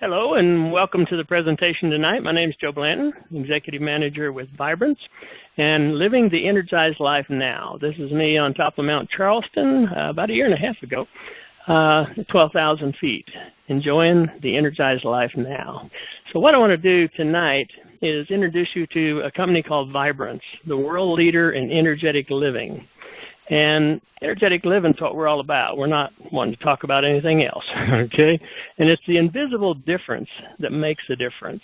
Hello and welcome to the presentation tonight. My name is Joe Blanton, Executive Manager with VIBRANZ and Living the Energized Life Now. This is me on top of Mount Charleston about a year and a half ago, 12,000 feet, enjoying the energized life now. So what I want to do tonight is introduce you to a company called VIBRANZ, the world leader in energetic living. And energetic living is what we're all about. We're not wanting to talk about anything else, okay? And it's the invisible difference that makes a difference.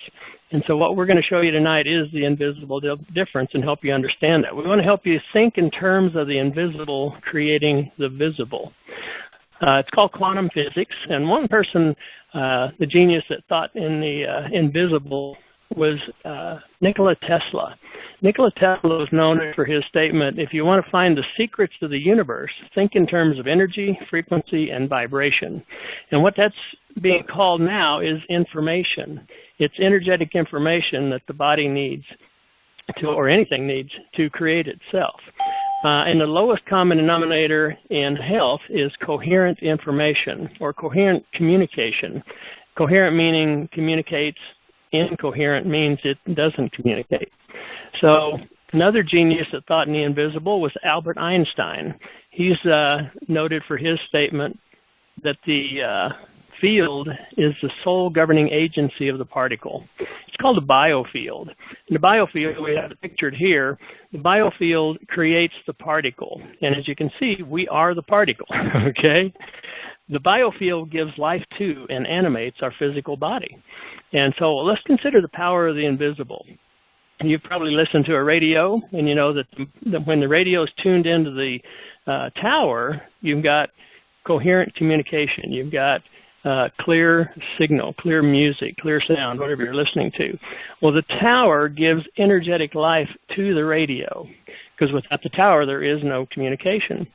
And so what we're going to show you tonight is the invisible difference and help you understand that. We want to help you think in terms of the invisible creating the visible. It's called quantum physics. And one person, the genius that thought in the invisible was Nikola Tesla. Nikola Tesla was known for his statement, if you want to find the secrets of the universe, think in terms of energy, frequency, and vibration. And what that's being called now is information. It's energetic information that the body needs to, or anything needs, to create itself. And the lowest common denominator in health is coherent information or coherent communication. Coherent meaning communicates. Incoherent means it doesn't communicate. So another genius that thought in the invisible was Albert Einstein. He's noted for his statement that the field is the sole governing agency of the particle. It's called a biofield. In the biofield, we have it pictured here, the biofield creates the particle. And as you can see, we are the particle, okay? The biofield gives life to and animates our physical body. And so let's consider the power of the invisible. You've probably listened to a radio, and you know that when the radio is tuned into the tower, you've got coherent communication. You've got clear signal, clear music, clear sound, whatever you're listening to. Well, the tower gives energetic life to the radio, because without the tower, there is no communication.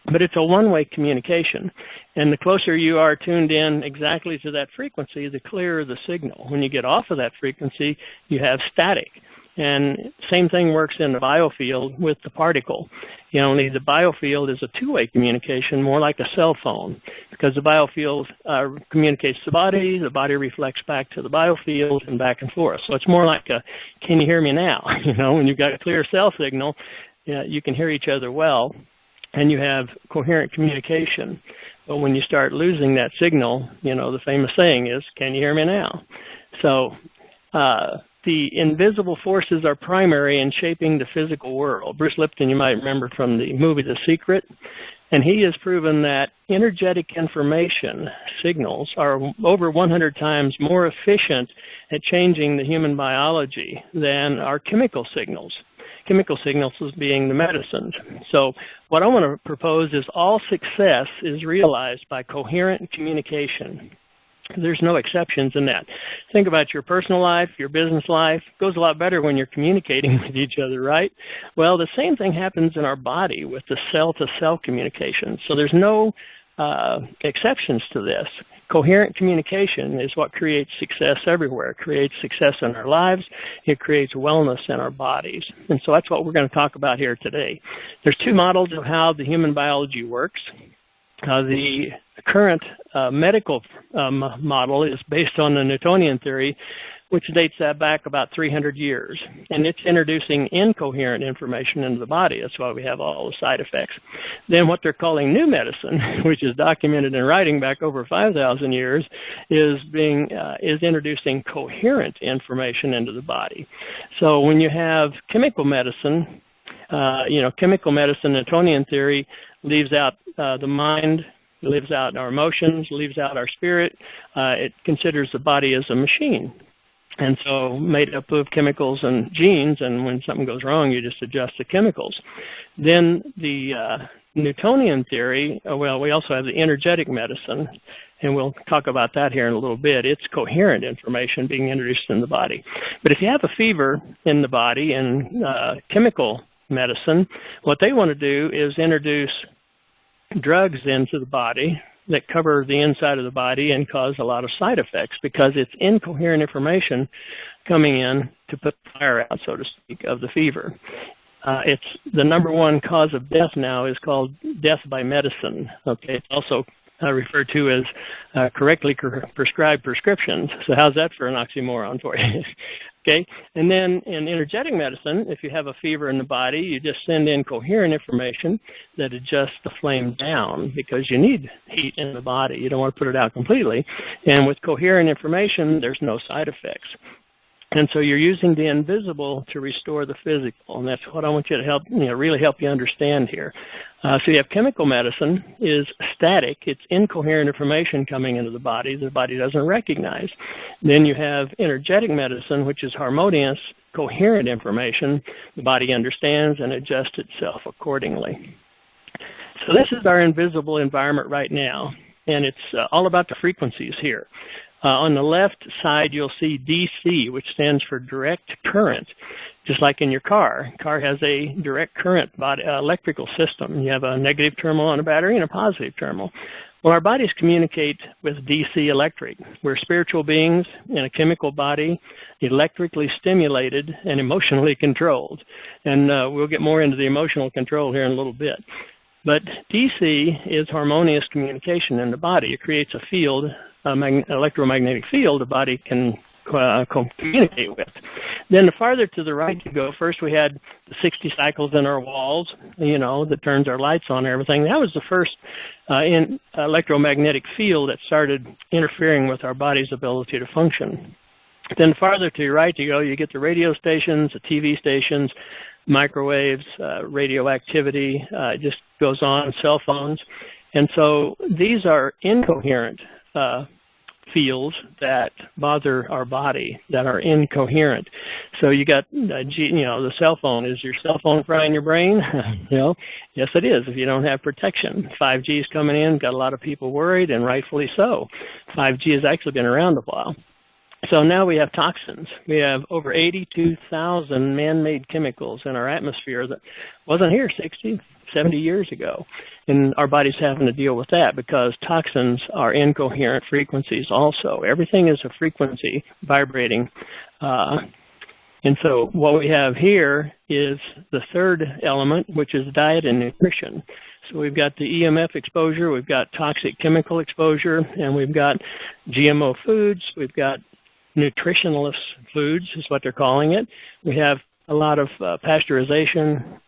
But it's a one-way communication. And the closer you are tuned in exactly to that frequency, the clearer the signal. When you get off of that frequency, you have static. And same thing works in the biofield with the particle. Only the biofield is a two-way communication, more like a cell phone, because the biofield communicates to the body reflects back to the biofield and back and forth. So it's more like a, can you hear me now? When you've got a clear cell signal, you can hear each other well, and you have coherent communication. But when you start losing that signal, the famous saying is, can you hear me now? So the invisible forces are primary in shaping the physical world. Bruce Lipton, you might remember from the movie The Secret, and he has proven that energetic information signals are over 100 times more efficient at changing the human biology than our chemical signals. Chemical signals being the medicines. So what I want to propose is all success is realized by coherent communication. There's no exceptions in that. Think about your personal life, your business life. It goes a lot better when you're communicating with each other, right? Well, the same thing happens in our body with the cell-to-cell communication. So there's no exceptions to this. Coherent communication is what creates success everywhere. It creates success in our lives. It creates wellness in our bodies. And so that's what we're going to talk about here today. There's two models of how the human biology works. The current medical model is based on the Newtonian theory, which dates that back about 300 years. And it's introducing incoherent information into the body. That's why we have all the side effects. Then what they're calling new medicine, which is documented in writing back over 5,000 years, is introducing coherent information into the body. So when you have chemical medicine, chemical medicine, Newtonian theory, leaves out the mind, leaves out our emotions, leaves out our spirit. It considers the body as a machine. And so made up of chemicals and genes, and when something goes wrong, you just adjust the chemicals. Then the Newtonian theory, well, we also have the energetic medicine, and we'll talk about that here in a little bit. It's coherent information being introduced in the body. But if you have a fever in the body in chemical medicine, what they want to do is introduce drugs into the body that cover the inside of the body and cause a lot of side effects because it's incoherent information coming in to put the fire out, so to speak, of the fever. It's the #1 cause of death now is called death by medicine. Okay, it's also referred to as correctly prescribed prescriptions. So how's that for an oxymoron for you? Okay, and then in energetic medicine, if you have a fever in the body, you just send in coherent information that adjusts the flame down because you need heat in the body. You don't want to put it out completely. And with coherent information, there's no side effects. And so you're using the invisible to restore the physical, and that's what I want you to help, really help you understand here. So you have chemical medicine is static. It's incoherent information coming into the body doesn't recognize. Then you have energetic medicine, which is harmonious, coherent information. The body understands and adjusts itself accordingly. So this is our invisible environment right now, and it's all about the frequencies here. On the left side, you'll see DC, which stands for direct current, just like in your car. Car has a direct current electrical system. You have a negative terminal on a battery and a positive terminal. Well, our bodies communicate with DC electric. We're spiritual beings in a chemical body, electrically stimulated and emotionally controlled. And we'll get more into the emotional control here in a little bit. But DC is harmonious communication in the body. It creates a field, electromagnetic field the body can communicate with. Then the farther to the right you go, first we had the 60 cycles in our walls, that turns our lights on and everything. That was the first electromagnetic field that started interfering with our body's ability to function. Then farther to your right you go, you get the radio stations, the TV stations, microwaves, radioactivity, it just goes on, cell phones. And so these are incoherent fields that bother our body, that are incoherent. So you got, the cell phone. Is your cell phone frying your brain? Yes it is if you don't have protection. 5G is coming in, got a lot of people worried, and rightfully so. 5G has actually been around a while. So now we have toxins. We have over 82,000 man-made chemicals in our atmosphere that wasn't here 60, 70 years ago. And our body's having to deal with that because toxins are incoherent frequencies also. Everything is a frequency vibrating. And so what we have here is the third element, which is diet and nutrition. So we've got the EMF exposure, we've got toxic chemical exposure, and we've got GMO foods, we've got nutritionless foods is what they're calling it. We have a lot of pasteurization,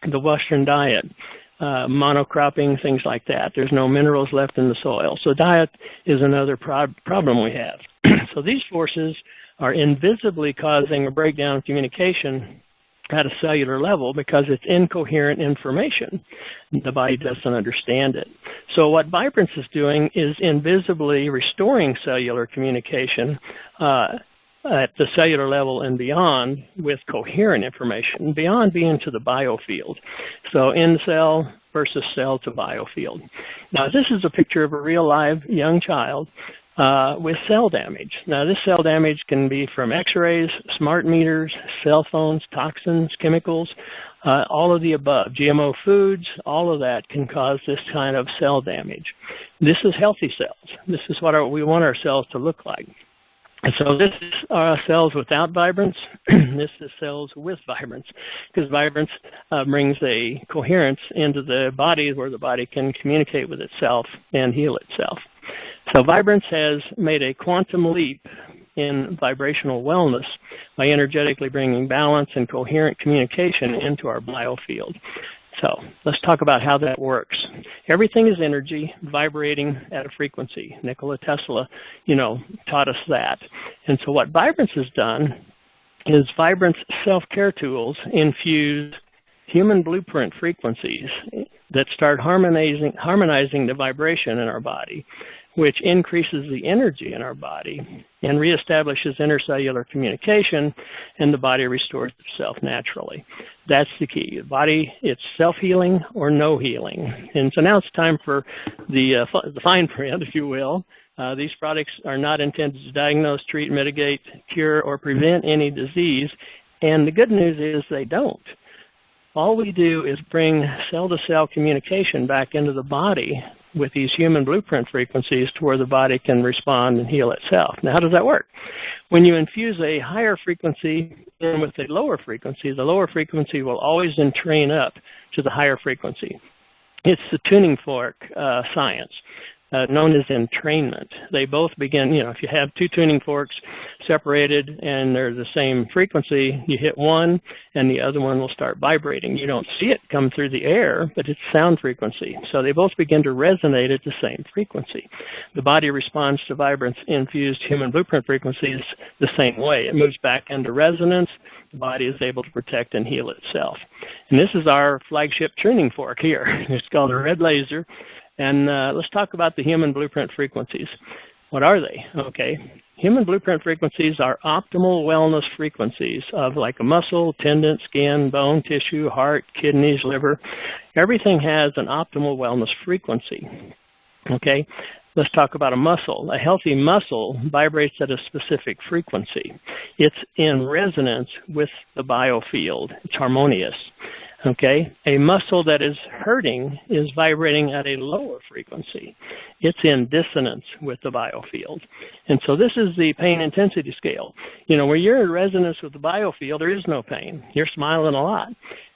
the Western diet, monocropping, things like that. There's no minerals left in the soil. So diet is another problem we have. So these forces are invisibly causing a breakdown in communication at a cellular level because it's incoherent information. The body doesn't understand it. So what VIBRANZ is doing is invisibly restoring cellular communication at the cellular level and beyond with coherent information, beyond being to the biofield. So in cell versus cell to biofield. Now this is a picture of a real live young child with cell damage. Now this cell damage can be from x-rays, smart meters, cell phones, toxins, chemicals, all of the above. GMO foods, all of that can cause this kind of cell damage. This is healthy cells. This is what we want our cells to look like. And so this is cells without VIBRANZ. This is cells with VIBRANZ, because VIBRANZ brings a coherence into the body where the body can communicate with itself and heal itself. So VIBRANZ has made a quantum leap in vibrational wellness by energetically bringing balance and coherent communication into our biofield. So let's talk about how that works. Everything is energy vibrating at a frequency. Nikola Tesla, taught us that. And so what VIBRANZ has done is VIBRANZ self-care tools infuse human blueprint frequencies that start harmonizing the vibration in our body, which increases the energy in our body and reestablishes intercellular communication, and the body restores itself naturally. That's the key. The body, it's self-healing or no healing. And so now it's time for the fine print, if you will. These products are not intended to diagnose, treat, mitigate, cure, or prevent any disease. And the good news is they don't. All we do is bring cell-to-cell communication back into the body with these human blueprint frequencies to where the body can respond and heal itself. Now, how does that work? When you infuse a higher frequency in with a lower frequency, the lower frequency will always then train up to the higher frequency. It's the tuning fork science. known as entrainment. They both begin, if you have two tuning forks separated and they're the same frequency, you hit one and the other one will start vibrating. You don't see it come through the air, but it's sound frequency. So they both begin to resonate at the same frequency. The body responds to vibrance-infused human blueprint frequencies the same way. It moves back into resonance. The body is able to protect and heal itself. And this is our flagship tuning fork here. It's called a red laser. And let's talk about the human blueprint frequencies. What are they? Okay. Human blueprint frequencies are optimal wellness frequencies of like a muscle, tendon, skin, bone, tissue, heart, kidneys, liver. Everything has an optimal wellness frequency. Okay. Let's talk about a muscle. A healthy muscle vibrates at a specific frequency. It's in resonance with the biofield. It's harmonious. Okay? A muscle that is hurting is vibrating at a lower frequency. It's in dissonance with the biofield. And so this is the pain intensity scale. Where you're in resonance with the biofield, there is no pain. You're smiling a lot.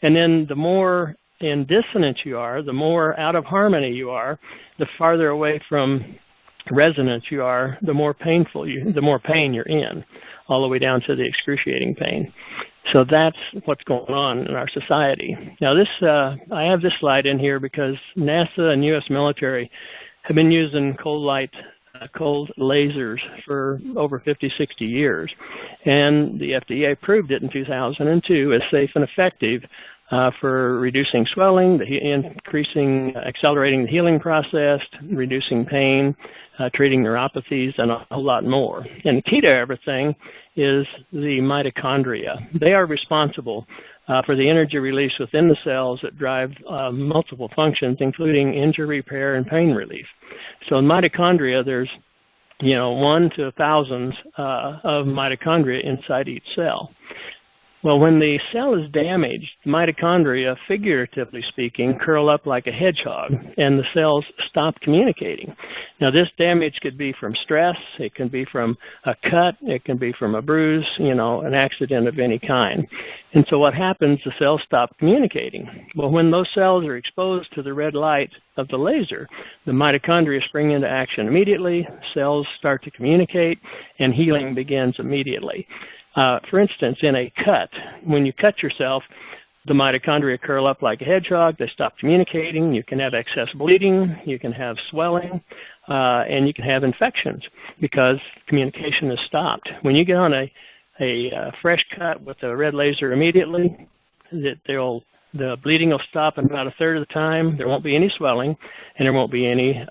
And then the more in dissonance you are, the more out of harmony you are, the farther away from resonance you are, the more pain you're in, all the way down to the excruciating pain. So that's what's going on in our society. Now I have this slide in here because NASA and U.S. military have been using cold lasers for over 50, 60 years. And the FDA approved it in 2002 as safe and effective for reducing swelling, accelerating the healing process, reducing pain, treating neuropathies, and a whole lot more. And the key to everything is the mitochondria. They are responsible for the energy release within the cells that drive multiple functions, including injury repair and pain relief. So in mitochondria, there's 1 to thousands of mitochondria inside each cell. Well, when the cell is damaged, the mitochondria, figuratively speaking, curl up like a hedgehog, and the cells stop communicating. Now, this damage could be from stress, it can be from a cut, it can be from a bruise, an accident of any kind. And so what happens, the cells stop communicating. Well, when those cells are exposed to the red light of the laser, the mitochondria spring into action immediately, cells start to communicate, and healing begins immediately. For instance, in a cut, when you cut yourself, the mitochondria curl up like a hedgehog. They stop communicating. You can have excess bleeding. You can have swelling. And you can have infections because communication is stopped. When you get on a fresh cut with a red laser immediately, the bleeding will stop in about a third of the time. There won't be any swelling, and there won't be any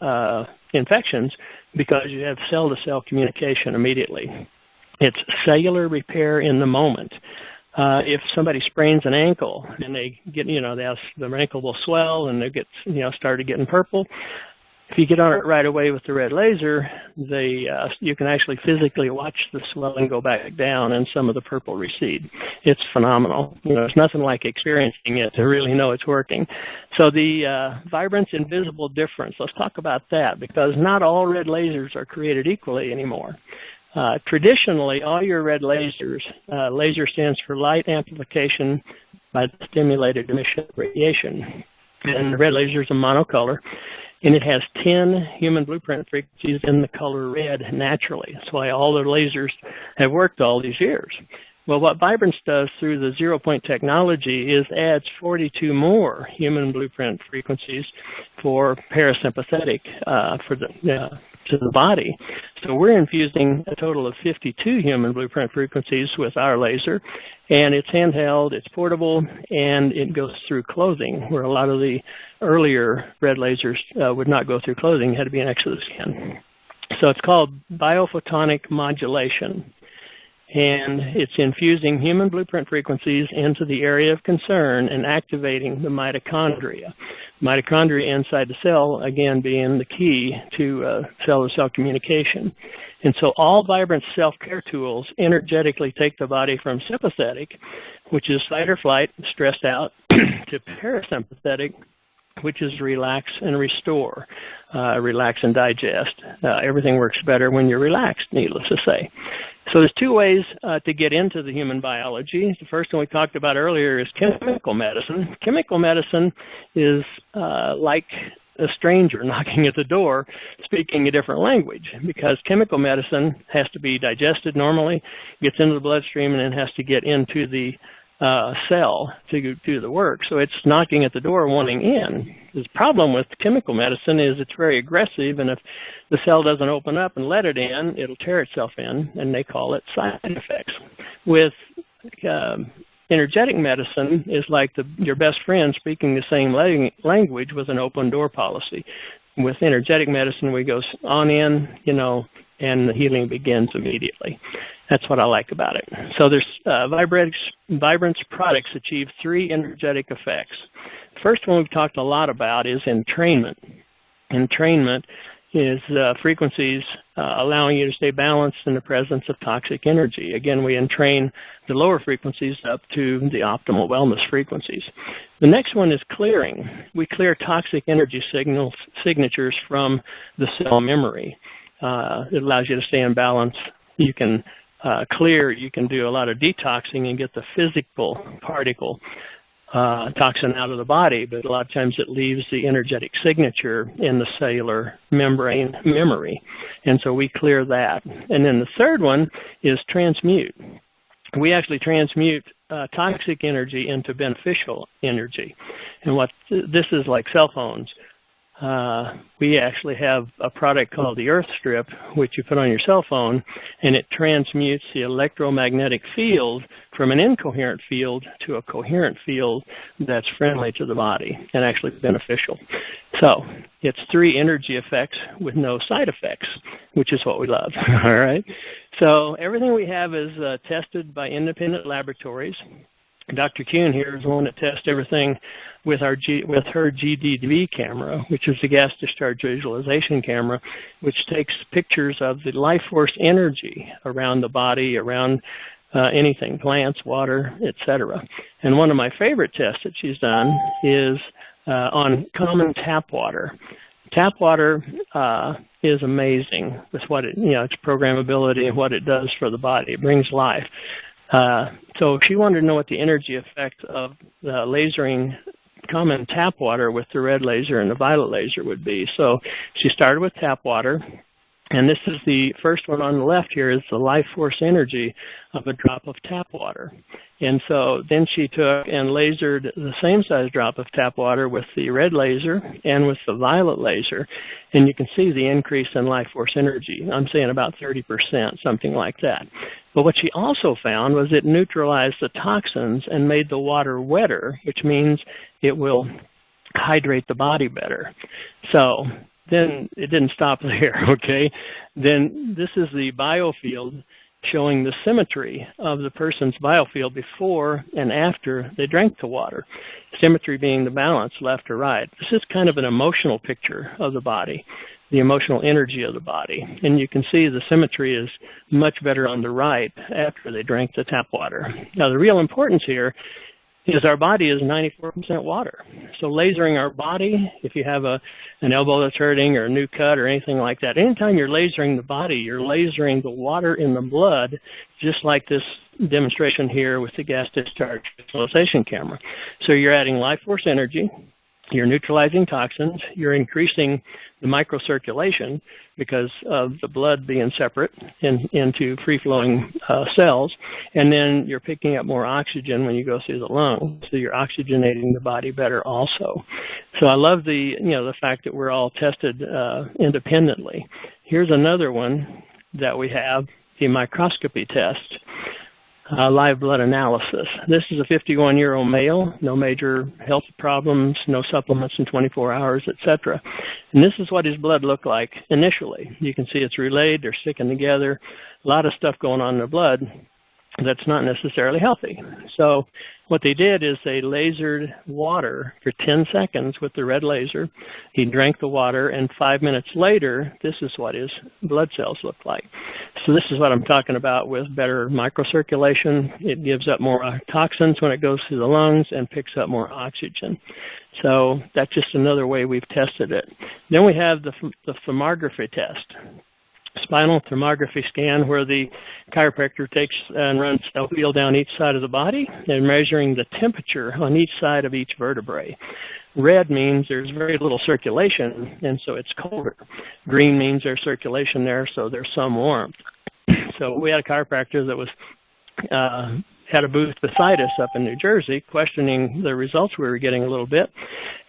infections because you have cell-to-cell communication immediately. It's cellular repair in the moment. If somebody sprains an ankle and they get, the ankle will swell and they get, started getting purple. If you get on it right away with the red laser, you can actually physically watch the swelling go back down and some of the purple recede. It's phenomenal. It's nothing like experiencing it to really know it's working. So the vibrance invisible difference, let's talk about that because not all red lasers are created equally anymore. Traditionally, all your red lasers, laser stands for light amplification by stimulated emission radiation. And the red laser is a monocolor, and it has 10 human blueprint frequencies in the color red naturally. That's why all the lasers have worked all these years. Well, what VIBRANZ does through the zero-point technology is adds 42 more human blueprint frequencies for parasympathetic to the body. So we're infusing a total of 52 human blueprint frequencies with our laser, and it's handheld, it's portable, and it goes through clothing, where a lot of the earlier red lasers would not go through clothing, it had to be next to the skin. So it's called biophotonic modulation. And it's infusing human blueprint frequencies into the area of concern and activating the mitochondria. Mitochondria inside the cell, again, being the key to cell-to-cell communication. And so all VIBRANZ self-care tools energetically take the body from sympathetic, which is fight or flight, stressed out, to parasympathetic, which is relax and restore, relax and digest. Everything works better when you're relaxed, needless to say. So there's two ways to get into the human biology. The first one we talked about earlier is chemical medicine. Chemical medicine is like a stranger knocking at the door speaking a different language, because chemical medicine has to be digested normally, gets into the bloodstream, and then has to get into the cell to do the work. So it's knocking at the door wanting in. The problem with chemical medicine is it's very aggressive, and if the cell doesn't open up and let it in, it'll tear itself in, and they call it side effects. With energetic medicine is like your best friend speaking the same language with an open door policy. With energetic medicine, we go on in, and the healing begins immediately. That's what I like about it. So there's VIBRANZ products achieve 3 energetic effects. The first one we've talked a lot about is entrainment. Entrainment is frequencies allowing you to stay balanced in the presence of toxic energy. Again, we entrain the lower frequencies up to the optimal wellness frequencies. The next one is clearing. We clear toxic energy signatures from the cell memory. It allows you to stay in balance. You can clear, you can do a lot of detoxing and get the physical particle toxin out of the body, but a lot of times it leaves the energetic signature in the cellular membrane memory. And so we clear that. And then the third one is transmute. We actually transmute toxic energy into beneficial energy. And what this is like cell phones. We actually have a product called the Earth Strip, which you put on your cell phone, and it transmutes the electromagnetic field from an incoherent field to a coherent field that's friendly to the body and actually beneficial. So it's 3 energy effects with no side effects, which is what we love. All right. So everything we have is tested by independent laboratories. Dr. Kuhn here is the one that tests everything with her GDV camera, which is the gas discharge visualization camera, which takes pictures of the life force energy around the body, around anything, plants, water, etc. And one of my favorite tests that she's done is on common tap water. Tap water is amazing with what its programmability and what it does for the body. It brings life. So she wanted to know what the energy effect of lasering common tap water with the red laser and the violet laser would be. So she started with tap water, and this is the first one on the left here is the life force energy of a drop of tap water. And so then she took and lasered the same size drop of tap water with the red laser and with the violet laser, and you can see the increase in life force energy. I'm saying about 30%, something like that. But what she also found was it neutralized the toxins and made the water wetter, which means it will hydrate the body better. So then it didn't stop there, okay? Then this is the biofield showing the symmetry of the person's biofield before and after they drank the water. Symmetry being the balance, left or right. This is kind of an emotional picture of the body, the emotional energy of the body. And you can see the symmetry is much better on the right after they drank the tap water. Now the real importance here is our body is 94% water. So lasering our body, if you have an elbow that's hurting or a new cut or anything like that, anytime you're lasering the body, you're lasering the water in the blood, just like this demonstration here with the gas discharge visualization camera. So you're adding life force energy, you're neutralizing toxins, you're increasing the microcirculation because of the blood being separate into free-flowing cells, and then you're picking up more oxygen when you go through the lungs, so you're oxygenating the body better also. So I love the fact that we're all tested independently. Here's another one that we have, the microscopy test. Live blood analysis. This is a 51-year-old male, no major health problems, no supplements in 24 hours, etc. And this is what his blood looked like initially. You can see it's relayed, they're sticking together, a lot of stuff going on in the blood that's not necessarily healthy. So what they did is they lasered water for 10 seconds with the red laser. He drank the water, and 5 minutes later, this is what his blood cells look like. So this is what I'm talking about with better microcirculation. It gives up more toxins when it goes through the lungs and picks up more oxygen. So that's just another way we've tested it. Then we have the thermography test. spinal thermography scan, where the chiropractor takes and runs a wheel down each side of the body and measuring the temperature on each side of each vertebrae. Red means there's very little circulation, and so it's colder. Green means there's circulation there, so there's some warmth. So we had a chiropractor that was had a booth beside us up in New Jersey, questioning the results we were getting a little bit.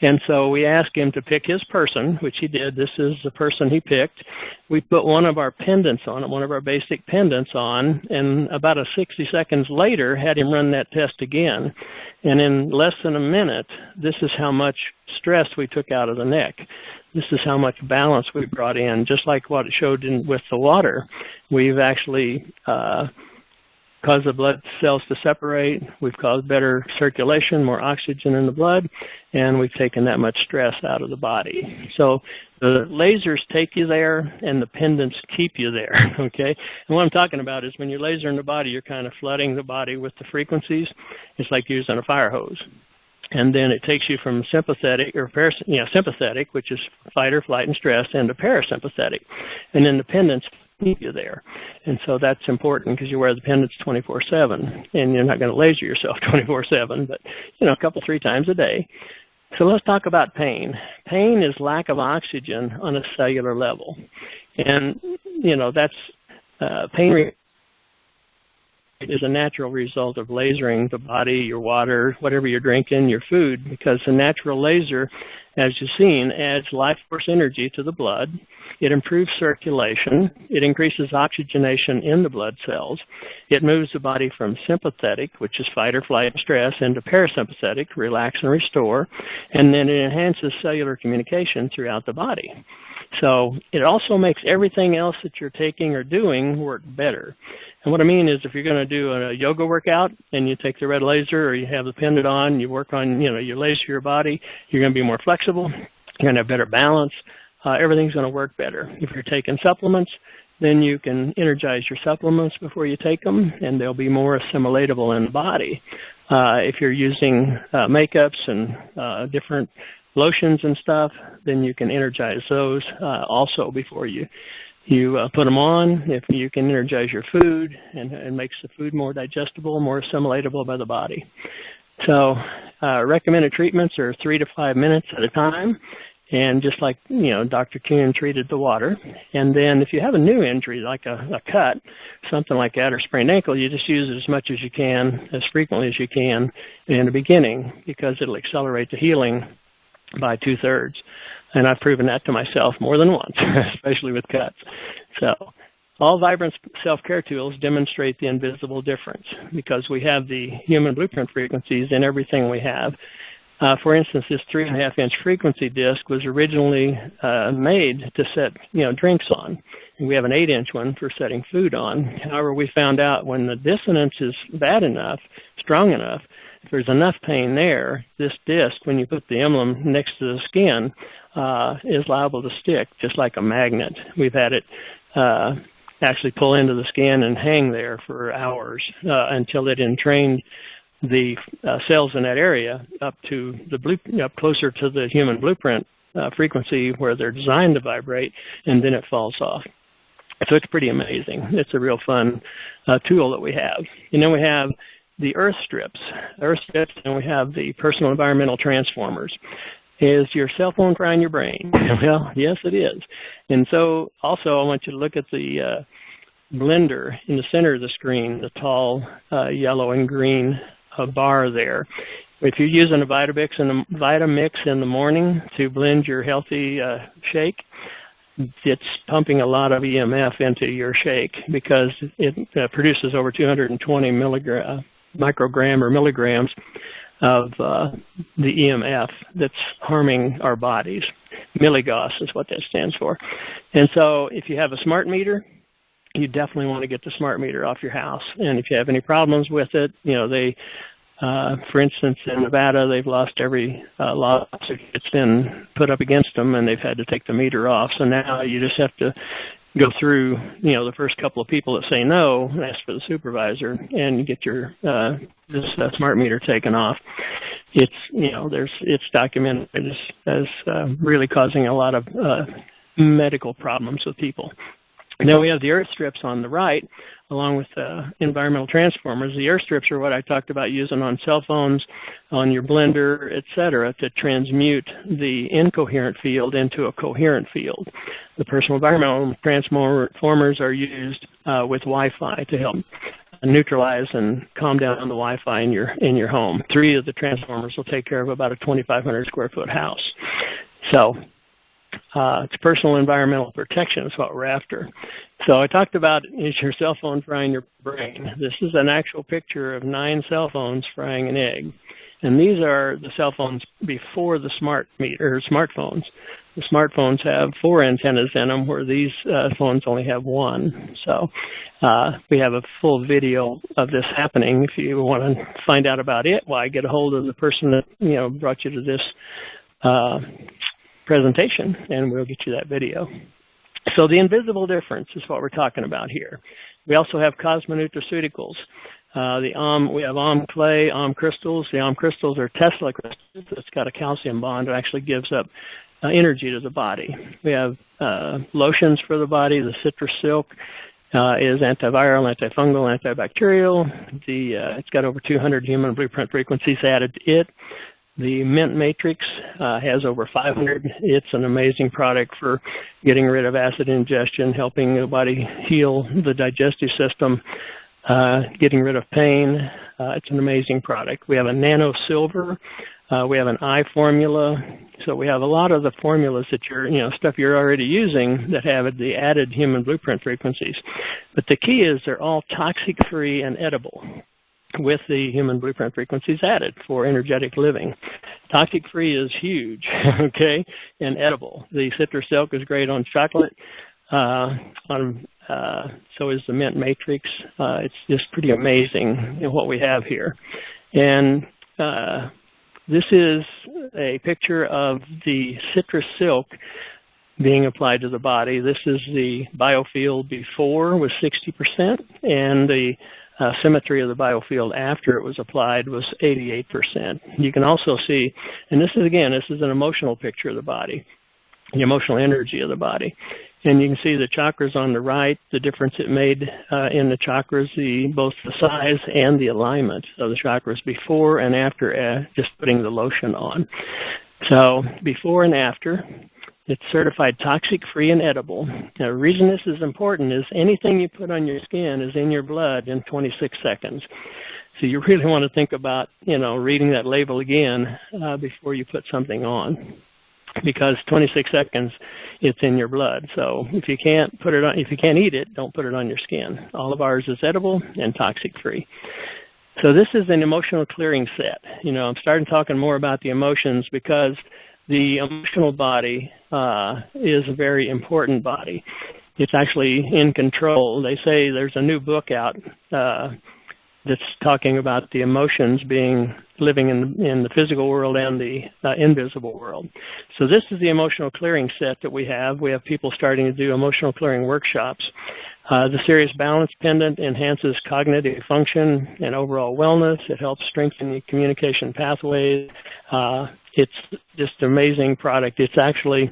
And so we asked him to pick his person, which he did. This is the person he picked. We put one of our pendants on it, one of our basic pendants on, and about 60 seconds later had him run that test again. And in less than a minute, this is how much stress we took out of the neck. This is how much balance we brought in. Just like what it showed with the water, we've actually caused the blood cells to separate. We've caused better circulation, more oxygen in the blood, and we've taken that much stress out of the body. So the lasers take you there, and the pendants keep you there, okay? And what I'm talking about is when you're lasering the body, you're kind of flooding the body with the frequencies. It's like using a fire hose. And then it takes you from sympathetic, or sympathetic, which is fight or flight and stress, into parasympathetic. And then the pendants keep you there. And so that's important because you wear the pendants 24/7, and you're not going to laser yourself 24/7, but a couple, 3 times a day. So let's talk about pain. Pain is lack of oxygen on a cellular level, and that's pain is a natural result of lasering the body, your water, whatever you're drinking, your food, because the natural laser, as you've seen, adds life force energy to the blood. It improves circulation. It increases oxygenation in the blood cells. It moves the body from sympathetic, which is fight or flight and stress, into parasympathetic, relax and restore, and then it enhances cellular communication throughout the body. So it also makes everything else that you're taking or doing work better. And what I mean is if you're going to do a yoga workout and you take the red laser or you have the pendant on, you work on, you laser your body, you're going to be more flexible, you're going to have better balance, everything's going to work better. If you're taking supplements, then you can energize your supplements before you take them, and they'll be more assimilatable in the body. If you're using makeups and different lotions and stuff, then you can energize those also before you put them on. If you can energize your food and makes the food more digestible, more assimilatable by the body. So recommended treatments are 3 to 5 minutes at a time. And just like, Dr. Kuhn treated the water. And then if you have a new injury, like a cut, something like that, or sprained ankle, you just use it as much as you can, as frequently as you can in the beginning, because it'll accelerate the healing by 2/3. And I've proven that to myself more than once, especially with cuts. So all VIBRANZ self-care tools demonstrate the invisible difference because we have the human blueprint frequencies in everything we have. For instance, this 3.5-inch frequency disc was originally made to set, drinks on. And we have an 8-inch one for setting food on. However, we found out when the dissonance is bad enough, strong enough, if there's enough pain there, this disc, when you put the emblem next to the skin, is liable to stick, just like a magnet. We've had it actually pull into the skin and hang there for hours until it entrained the cells in that area up to up closer to the human blueprint frequency where they're designed to vibrate, and then it falls off. So it's pretty amazing. It's a real fun tool that we have. And then we have the earth strips, and we have the personal environmental transformers. Is your cell phone frying your brain? Well, yes, it is. And so also I want you to look at the blender in the center of the screen, the tall yellow and green bar there. If you're using a Vitamix in the morning to blend your healthy shake, it's pumping a lot of EMF into your shake because it produces over 220 microgram or milligrams of the EMF that's harming our bodies. Milligauss is what that stands for. And so if you have a smart meter, you definitely want to get the smart meter off your house. And if you have any problems with it, they, for instance, in Nevada, they've lost every lawsuit that's been put up against them, and they've had to take the meter off. So now you just have to go through, the first couple of people that say no, and ask for the supervisor, and get your this smart meter taken off. It's it's documented as really causing a lot of medical problems with people. And then we have the earth strips on the right, along with environmental transformers. The earth strips are what I talked about using on cell phones, on your blender, etc., to transmute the incoherent field into a coherent field. The personal environmental transformers are used with Wi-Fi to help neutralize and calm down the Wi-Fi in your home. 3 of the transformers will take care of about a 2,500 square foot house. So it's personal environmental protection is what we're after. So I talked about, is your cell phone frying your brain? This is an actual picture of 9 cell phones frying an egg. And these are the cell phones before the smartphones. The smartphones have 4 antennas in them, where these phones only have 1. So we have a full video of this happening. If you want to find out about it, why, get a hold of the person that brought you to this presentation, and we'll get you that video. So the invisible difference is what we're talking about here. We also have COSMONUTRICEUTICALs. We have clay, crystals. The crystals are Tesla crystals. It's got a calcium bond that actually gives up energy to the body. We have lotions for the body. The citrus silk is antiviral, antifungal, antibacterial. It's got over 200 human blueprint frequencies added to it. The mint matrix has over 500. It's an amazing product for getting rid of acid ingestion, helping the body heal the digestive system, getting rid of pain. It's an amazing product. We have a nano silver. We have an eye formula. So we have a lot of the formulas that stuff you're already using that have the added human blueprint frequencies. But the key is they're all toxic-free and edible, with the human blueprint frequencies added for energetic living. Toxic-free is huge, okay, and edible. The citrus silk is great on chocolate. So is the mint matrix. It's just pretty amazing what we have here. And this is a picture of the citrus silk being applied to the body. This is the biofield before was 60%, and the symmetry of the biofield after it was applied was 88%. You can also see, and this is an emotional picture of the body, the emotional energy of the body. And you can see the chakras on the right, the difference it made in the chakras, both the size and the alignment of the chakras before and after just putting the lotion on. So before and after, it's certified toxic-free and edible. Now, the reason this is important is anything you put on your skin is in your blood in 26 seconds. So you really want to think about, reading that label again before you put something on, because 26 seconds, it's in your blood. So if you can't eat it, don't put it on your skin. All of ours is edible and toxic-free. So this is an emotional clearing set. I'm starting talking more about the emotions because the emotional body is a very important body. It's actually in control. They say there's a new book out that's talking about the emotions living in the physical world and the invisible world. So this is the emotional clearing set that we have. We have people starting to do emotional clearing workshops. The Sirius Balance Pendant enhances cognitive function and overall wellness. It helps strengthen the communication pathways. It's just an amazing product. It's actually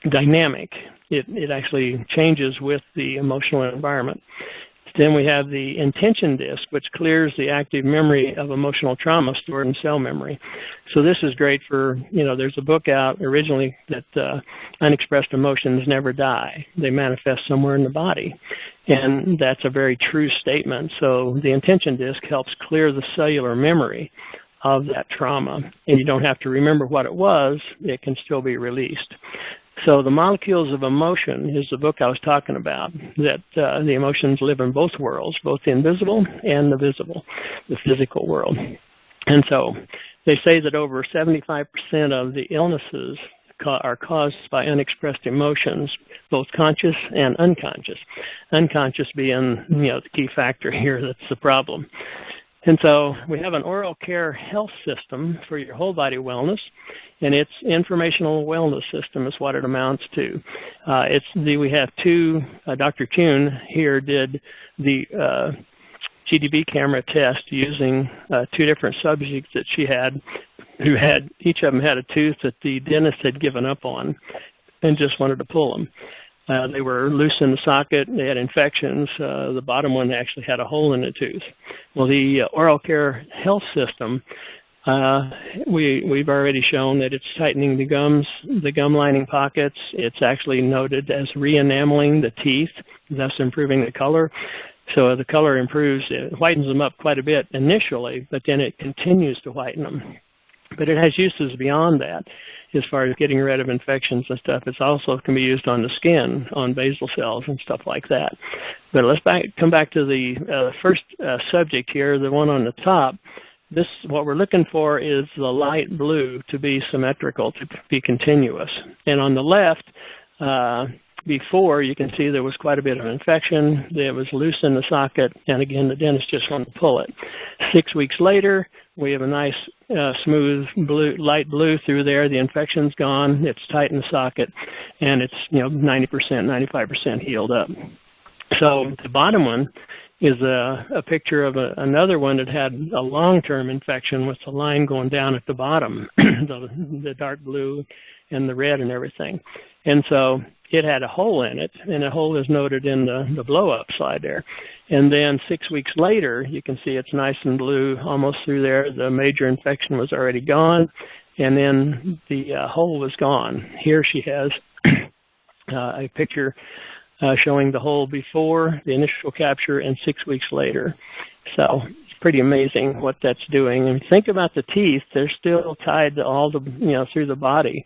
dynamic. It actually changes with the emotional environment. Then we have the intention disc, which clears the active memory of emotional trauma stored in cell memory. So this is great for, there's a book out originally that unexpressed emotions never die. They manifest somewhere in the body. And that's a very true statement. So the intention disc helps clear the cellular memory of that trauma. And you don't have to remember what it was. It can still be released. So the molecules of emotion is the book I was talking about, that the emotions live in both worlds, both the invisible and the visible, the physical world. And so they say that over 75% of the illnesses are caused by unexpressed emotions, both conscious and unconscious. Unconscious being, the key factor here that's the problem. And so we have an oral care health system for your whole body wellness, and it's informational wellness system is what it amounts to. We have Dr. Kuhn here did the GDB camera test using 2 different subjects that she had, each of them had a tooth that the dentist had given up on. and just wanted to pull them. They were loose in the socket. They had infections. The bottom one actually had a hole in the tooth. Well, the oral care health system, we've already shown that it's tightening the gums, the gum lining pockets. It's actually noted as re-enameling the teeth, thus improving the color. So the color improves, it whitens them up quite a bit initially, but then it continues to whiten them. But it has uses beyond that as far as getting rid of infections and stuff. It also can be used on the skin, on basal cells and stuff like that. But let's come back to the first subject here, the one on the top. This, what we're looking for is the light blue to be symmetrical, to be continuous. And on the left, before, you can see there was quite a bit of infection. It was loose in the socket, and again, the dentist just wanted to pull it. 6 weeks later, we have a nice smooth blue, light blue through there. The infection's gone. It's tight in the socket, and it's 90%, 95% healed up. So the bottom one is a picture of another one that had a long-term infection with the line going down at the bottom, the dark blue and the red and everything. And so it had a hole in it, and a hole is noted in the blow-up slide there. And then 6 weeks later, you can see it's nice and blue almost through there. The major infection was already gone, and then the hole was gone. Here she has a picture showing the hole before the initial capture and 6 weeks later. So it's pretty amazing what that's doing. And think about the teeth; they're still tied to all the, through the body,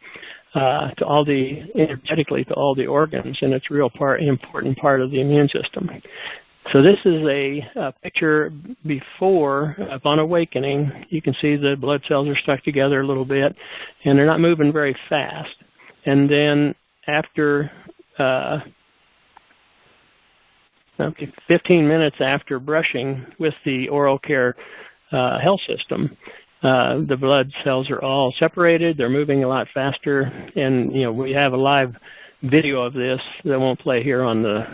to all the, energetically to all the organs, and it's a real important part of the immune system. So this is a picture before, upon awakening. You can see the blood cells are stuck together a little bit, and they're not moving very fast. And then after 15 minutes after brushing with the oral care health system, the blood cells are all separated. They're moving a lot faster, and we have a live video of this that won't play here on the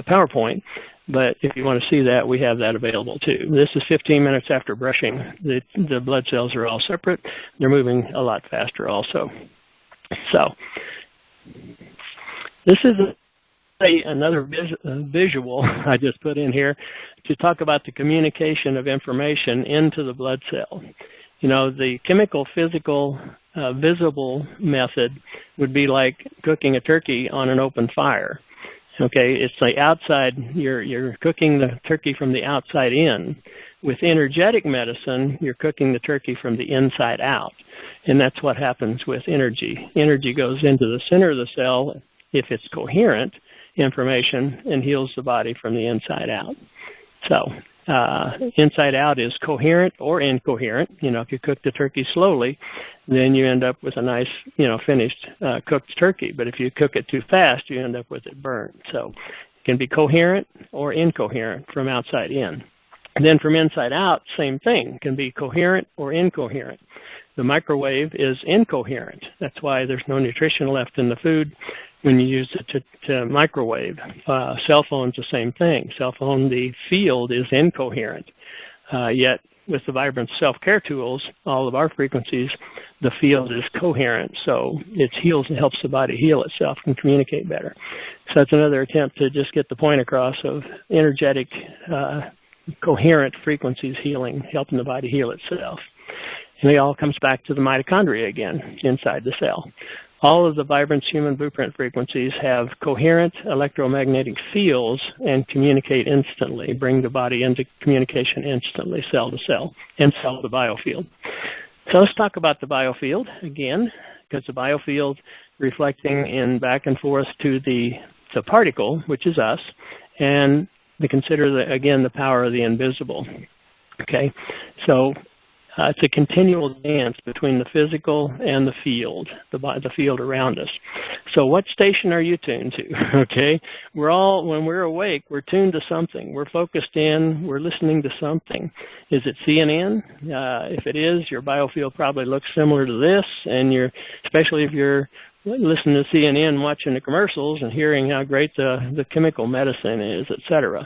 PowerPoint. But if you want to see that, we have that available too. This is 15 minutes after brushing. The blood cells are all separate. They're moving a lot faster also. So this is another visual I just put in here to talk about the communication of information into the blood cell. The chemical, physical, visible method would be like cooking a turkey on an open fire. Okay, it's the outside, you're cooking the turkey from the outside in. With energetic medicine, you're cooking the turkey from the inside out. And that's what happens with energy. Energy goes into the center of the cell if it's coherent information and heals the body from the inside out. So inside out is coherent or incoherent. If you cook the turkey slowly, then you end up with a nice, finished cooked turkey. But if you cook it too fast, you end up with it burnt. So it can be coherent or incoherent from outside in. And then from inside out, same thing. It can be coherent or incoherent. The microwave is incoherent. That's why there's no nutrition left in the food when you use it to microwave. Cell phone's the same thing. Cell phone, the field is incoherent. Yet with the VIBRANZ self-care tools, all of our frequencies, the field is coherent. So it helps the body heal itself and communicate better. So that's another attempt to just get the point across of energetic, coherent frequencies healing, helping the body heal itself. And it all comes back to the mitochondria again inside the cell. All of the VIBRANZ human blueprint frequencies have coherent electromagnetic fields and communicate instantly, bring the body into communication instantly, cell to cell, and cell to biofield. So let's talk about the biofield again, because the biofield reflecting in back and forth to the particle, which is us, and to consider, again, the power of the invisible. Okay, so it's a continual dance between the physical and the field, the field around us. So what station are you tuned to? Okay, when we're awake, we're tuned to something. We're focused in, we're listening to something. Is it CNN? If it is, your biofield probably looks similar to this, and especially if you're listening to CNN, watching the commercials and hearing how great the chemical medicine is, etc.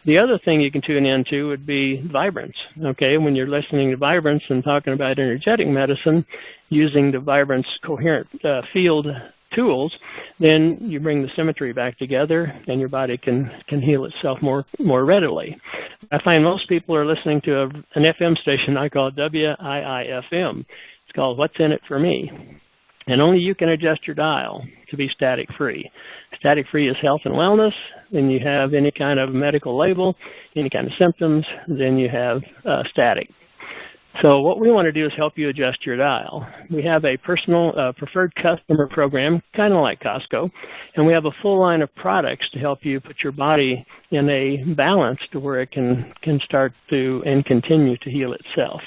The other thing you can tune into would be VIBRANZ. Okay, when you're listening to VIBRANZ and talking about energetic medicine, using the VIBRANZ coherent field tools, then you bring the symmetry back together and your body can heal itself more readily. I find most people are listening to an FM station I call WIIFM. It's called What's in It for Me. And only you can adjust your dial to be static-free. Static-free is health and wellness. Then you have any kind of medical label, any kind of symptoms, then you have static. So what we want to do is help you adjust your dial. We have a personal preferred customer program, kind of like Costco, and we have a full line of products to help you put your body in a balance to where it can start to and continue to heal itself.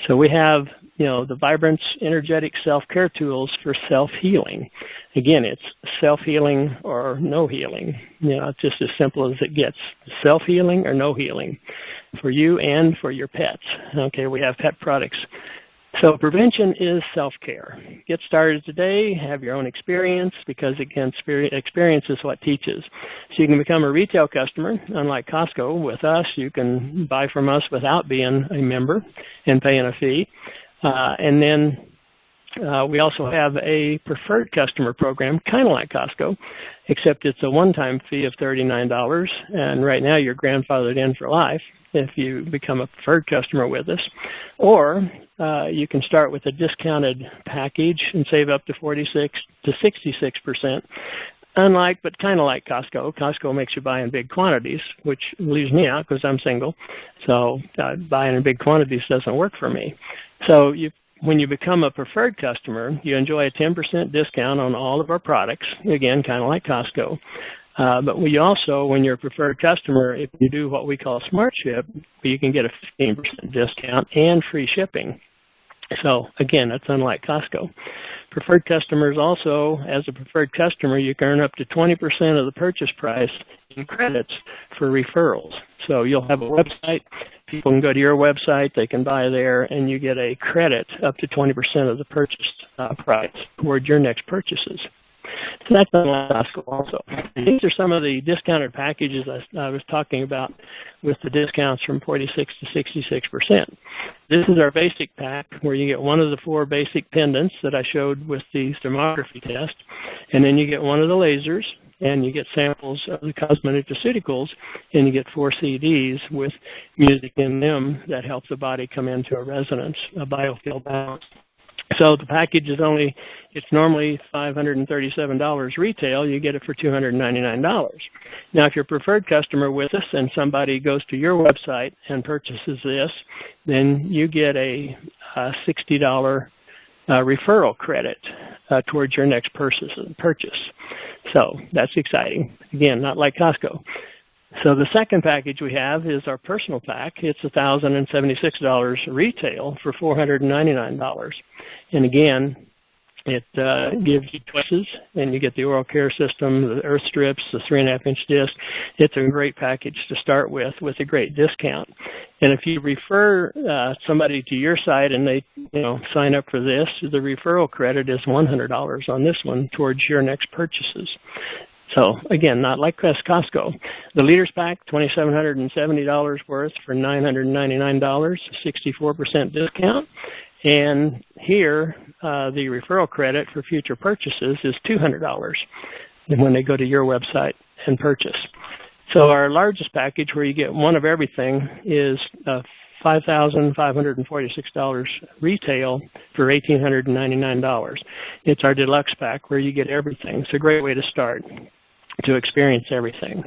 So we have, the VIBRANZ energetic self-care tools for self-healing. Again, it's self-healing or no healing. It's just as simple as it gets. Self-healing or no healing for you and for your pets. Okay, we have pet products. So prevention is self-care. Get started today, have your own experience, because again, experience is what teaches. So you can become a retail customer. Unlike Costco, with us, you can buy from us without being a member and paying a fee. And then we also have a preferred customer program, kind of like Costco, except it's a one-time fee of $39. And right now you're grandfathered in for life if you become a preferred customer with us. Or you can start with a discounted package and save up to 46 to 66%. Unlike, but kind of like Costco. Costco makes you buy in big quantities, which leaves me out because I'm single. So buying in big quantities doesn't work for me. So when you become a preferred customer, you enjoy a 10% discount on all of our products, again, kind of like Costco. But we also, when you're a preferred customer, if you do what we call Smart Ship, you can get a 15% discount and free shipping. So again, that's unlike Costco. Preferred customers also, as a preferred customer, you can earn up to 20% of the purchase price in credits for referrals. So you'll have a website. People can go to your website. They can buy there, and you get a credit up to 20% of the purchase price toward your next purchases. So that's unlike Costco also. These are some of the discounted packages I was talking about with the discounts from 46 to 66%. This is our basic pack where you get one of the 4 basic pendants that I showed with the thermography test, and then you get one of the lasers, and you get samples of the COSMONUTRICEUTICALS, and you get 4 CDs with music in them that help the body come into a resonance, a biofield balance. So the package is it's normally $537 retail. You get it for $299. Now, if you're a preferred customer with us and somebody goes to your website and purchases this, then you get a $60 referral credit towards your next purchase. So that's exciting. Again, not like Costco. So the second package we have is our personal pack. It's $1,076 retail for $499. And again, it gives you choices, and you get the oral care system, the earth strips, the 3.5-inch disc. It's a great package to start with a great discount. And if you refer somebody to your site and they sign up for this, the referral credit is $100 on this one towards your next purchases. So, again, not like Costco. The Leaders Pack, $2,770 worth for $999, 64% discount. And here, the referral credit for future purchases is $200 when they go to your website and purchase. So our largest package, where you get one of everything, is $5,546 retail for $1,899. It's our deluxe pack where you get everything. It's a great way to start to experience everything.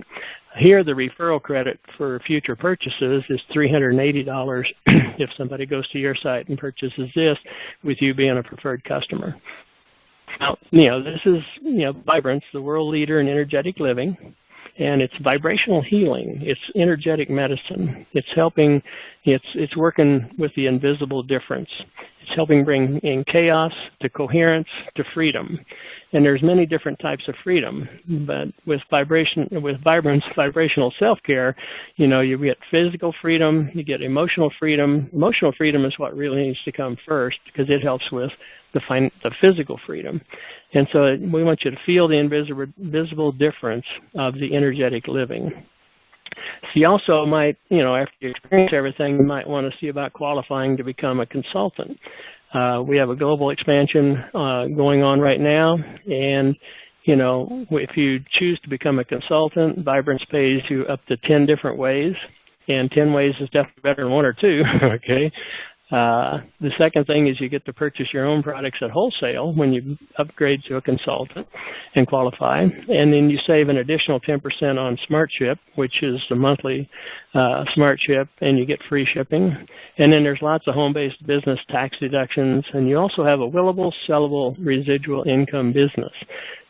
Here, the referral credit for future purchases is $380 if somebody goes to your site and purchases this with you being a preferred customer. Now, this is, VIBRANZ, the world leader in energetic living. And it's vibrational healing. It's energetic medicine. It's helping, it's working with the invisible difference. It's helping bring in chaos to coherence to freedom. And there's many different types of freedom. But with VIBRANZ vibrational self-care, you get physical freedom, you get emotional freedom. Emotional freedom is what really needs to come first because it helps with the physical freedom. And so we want you to feel the invisible difference of the energetic living. So you also might, after you experience everything, you might want to see about qualifying to become a consultant. We have a global expansion going on right now, and you know, if you choose to become a consultant, VIBRANZ pays you up to 10 different ways, and 10 ways is definitely better than 1 or 2, okay? The second thing is you get to purchase your own products at wholesale when you upgrade to a consultant and qualify. And then you save an additional 10% on SmartShip, which is the monthly SmartShip, and you get free shipping. And then there's lots of home-based business tax deductions, and you also have a willable, sellable, residual income business.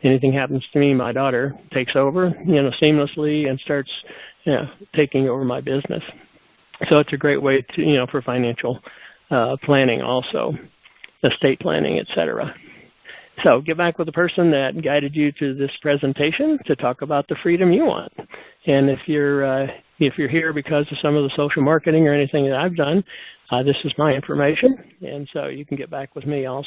Anything happens to me, my daughter takes over, you know, seamlessly and starts, you know, taking over my business. So it's a great way to, you know, for financial planning also, estate planning, etc. So get back with the person that guided you to this presentation to talk about the freedom you want. And if you're here because of some of the social marketing or anything that I've done, this is my information, and so you can get back with me also.